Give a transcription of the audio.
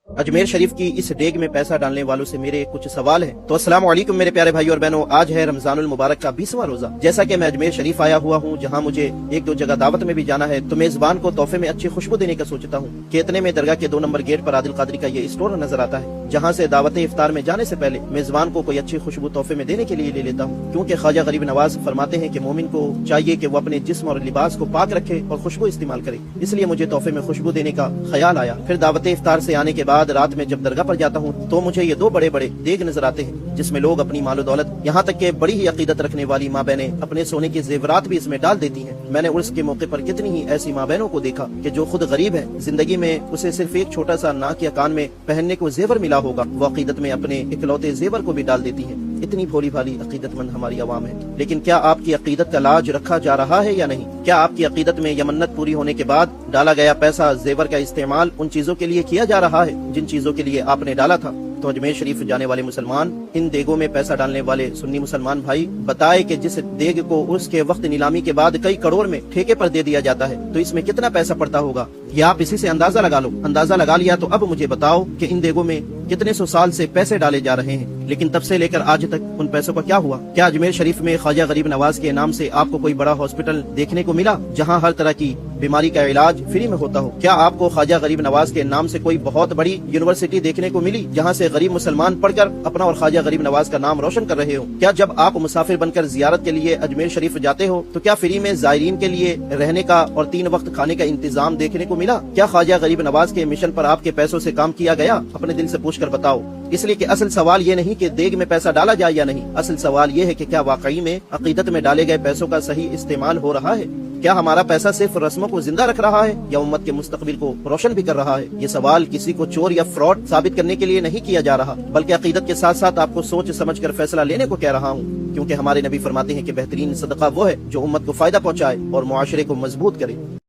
अजमेर शरीफ की इस डेग में पैसा डालने वालों से मेरे कुछ सवाल हैं। तो अस्सलाम वालेकुम मेरे प्यारे भाई और बहनों, आज है रमजानुल मुबारक का 20वां रोजा। जैसा कि मैं अजमेर शरीफ आया हुआ हूँ, जहाँ मुझे एक दो जगह दावत में भी जाना है, तो मेजबान को तोहफे में अच्छी खुशबू देने का सोचता हूँ कि इतने में दरगाह के 2 नंबर गेट पर आदिल कादरी का ये स्टोर नजर आता है, जहाँ से दावत इफ्तार में जाने से पहले मेजबान को कोई अच्छी खुशबू तोहफे में देने के लिए ले लेता हूँ, क्योंकि ख्वाजा गरीब नवाज फरमाते हैं कि मोमिन को चाहिए कि वो अपने जिस्म और लिबास को पाक रखे और खुशबू इस्तेमाल करे। इसलिए मुझे तोहफे में खुशबू देने का ख्याल आया। फिर दावत इफ्तार से आने के बाद रात में जब दरगाह पर जाता हूँ तो मुझे ये 2 बड़े बड़े देग नजर आते हैं, जिसमें लोग अपनी मालो दौलत, यहाँ तक के बड़ी ही अकीदत रखने वाली माँ बहनें अपने सोने के जेवरात भी इसमें डाल देती हैं। मैंने उर्स के मौके पर कितनी ही ऐसी माँ बहनों को देखा कि जो खुद गरीब है, जिंदगी में उसे सिर्फ एक छोटा सा नाक या कान में पहनने को जेवर मिला होगा, वो अकीदत में अपने इकलौते जेवर को भी डाल देती है। इतनी भोली भाली अकीदतमंद हमारी आवाम है। लेकिन क्या आपकी अकीदत का लाज रखा जा रहा है या नहीं? क्या आपकी अकीदत में यमन्नत पूरी होने के बाद डाला गया पैसा, जेवर का इस्तेमाल उन चीजों के लिए किया जा रहा है जिन चीजों के लिए आपने डाला था? तो अजमेर शरीफ जाने वाले मुसलमान, इन देगों में पैसा डालने वाले सुन्नी मुसलमान भाई बताए कि जिस देग को उसके वक्त नीलामी के बाद कई करोड़ में ठेके पर दे दिया जाता है, तो इसमें कितना पैसा पड़ता होगा, ये आप इसी से अंदाजा लगा लो। अंदाजा लगा लिया तो अब मुझे बताओ कि इन देगों में कितने 100 साल से पैसे डाले जा रहे हैं, लेकिन तब से लेकर आज तक उन पैसों का क्या हुआ? क्या अजमेर शरीफ में ख्वाजा गरीब नवाज के नाम से आपको कोई बड़ा हॉस्पिटल देखने को मिला, जहां हर तरह की बीमारी का इलाज फ्री में होता हो? क्या आपको ख्वाजा गरीब नवाज के नाम से कोई बहुत बड़ी यूनिवर्सिटी देखने को मिली, जहां से गरीब मुसलमान पढ़कर अपना और ख्वाजा गरीब नवाज का नाम रोशन कर रहे हो? क्या जब आप मुसाफिर बनकर जियारत के लिए अजमेर शरीफ जाते हो तो क्या फ्री में जायरीन के लिए रहने का और 3 वक्त खाने का इंतजाम देखने को मिला? क्या ख्वाजा गरीब नवाज के मिशन पर आपके पैसों से काम किया गया? अपने दिल से पूछ कर बताओ। इसलिए कि असल सवाल ये नहीं कि देग में पैसा डाला जाए या नहीं, असल सवाल ये है कि क्या वाकई में अकीदत में डाले गए पैसों का सही इस्तेमाल हो रहा है? क्या हमारा पैसा सिर्फ रस्मों को जिंदा रख रहा है या उम्मत के मुस्तकबिल को रोशन भी कर रहा है? ये सवाल किसी को चोर या फ्रॉड साबित करने के लिए नहीं किया जा रहा, बल्कि अकीदत के साथ साथ आपको सोच समझ कर फैसला लेने को कह रहा हूँ, क्योंकि हमारे नबी फरमाते हैं कि बेहतरीन सदका वो है जो उम्मत को फायदा पहुँचाए और मुआशरे को मजबूत करे।